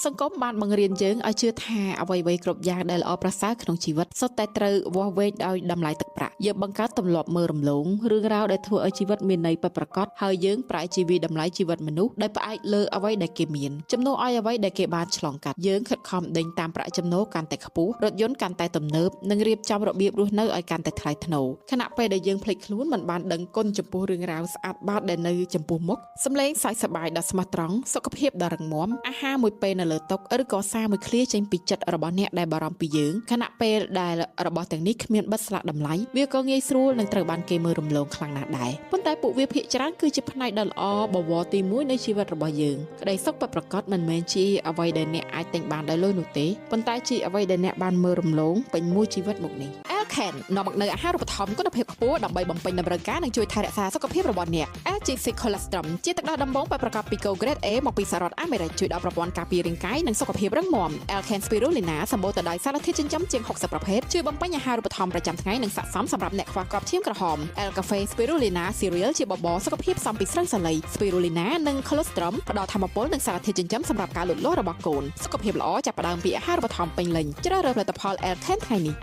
សង្គមបានបង្រៀនយើងឲ្យជឿថាអ្វីៗគ្រប់យ៉ាងដែលល្អប្រសើរក្នុងជីវិតសុទ្ធតែត្រូវវាស់វែងដោយតម្លៃទឹកប្រាក់យើងបង្កើតទម្លាប់មើលរំលងរឿងរ៉ាវដែលធ្វើឲ្យជីវិតមានន័យពិតប្រាកដហើយយើងប្រែជីវិតតម្លៃជីវិតមនុស្សដោយផ្អែកលើអ្វីដែលគេមានជំនួសឲ្យអ្វីដែលគេបានឆ្លងកាត់យើងខិតខំដេញតាមប្រាក់ចំណូលកាន់តែខ្ពស់រថយន្តកាន់តែទំនើបនិងរៀបចំរបៀបរស់នៅឲ្យកាន់តែថ្លៃថ្នូរខណៈពេលដែលយើងភ្លេចខ្លួនមិនបានដឹងគុណចំពោះរឿងរ៉ាវស្អាតបាតដែលនៅចំពោះមុខសម្លេងសើចសប្បាយដ៏ស្មោះត្រង់សុខភាពដ៏រឹងមាំអាហារមួយពេលនៅលើតុឬក៏សារមួយឃ្លាចេញពីចិត្តរបស់អ្នកដែលបារម្ភពីយើងខណៈពេលដែលរបស់ទាំងនេះគ្មានបិទស្លាកតម្លៃវាក៏ងាយស្រួលនឹងត្រូវបានគេមើលរំលងខ្លាំងណាស់ដែរប៉ុន្តែពួកវាភាគច្រើនគឺជាផ្នែកដ៏ល្អបវរទី1នៃជីវិតរបស់យើងក្តីសុខពិតប្រាកដមិនមែនជាអ្វីដែលអ្នកអាចទិញបានដោយលុយនោះទេប៉ុន្តែជាអ្វីដែលអ្នកបានមើលរំលងពេញមួយជីវិតមកនេះ Alcan នាំមកនូវអាហារូបត្ថម្ភគុណភាពខ្ពស់ដើម្បីបំពេញតម្រូវការនិងជួយថែរក្សាសុខភាពរបស់អ្នក LGC Colostrum ជាទឹកដោះដំបងបែបប្រកបពីគោ Grade A មកពីសហរដ្ឋអាមេរិកជួយដល់ប្រព័ន្ធការពាររាងកាយនិងសុខភាពរឹងមាំ Alcan Spirulina សម្បូរទៅដោយសារធាតុចិញ្ចឹមជាង60ប្រភេទជួយបំពេញអាហារូបត្ថម្ភប្រចាំថ្ងៃនិងស័ក្តិសមសម្រាប់អ្នកខ្វះគ្រាប់ឈាមក្រហម L Cafe Spirulina Cereal ជាបបរសុខភាពសំពីស្រឹងសាលី Spirulina និង Colostrum ផ្ដល់ថាមពលនិងសារធាតុចិញ្ចឹមសម្រាប់ការលូតលាស់របស់កូនសុខភាពល្អចាប់ផ្ដើមពីអាហារូបត្ថម្ភពេញលេញជ្រើសរើសផលិតផល Alcan ថ្ងៃនេះ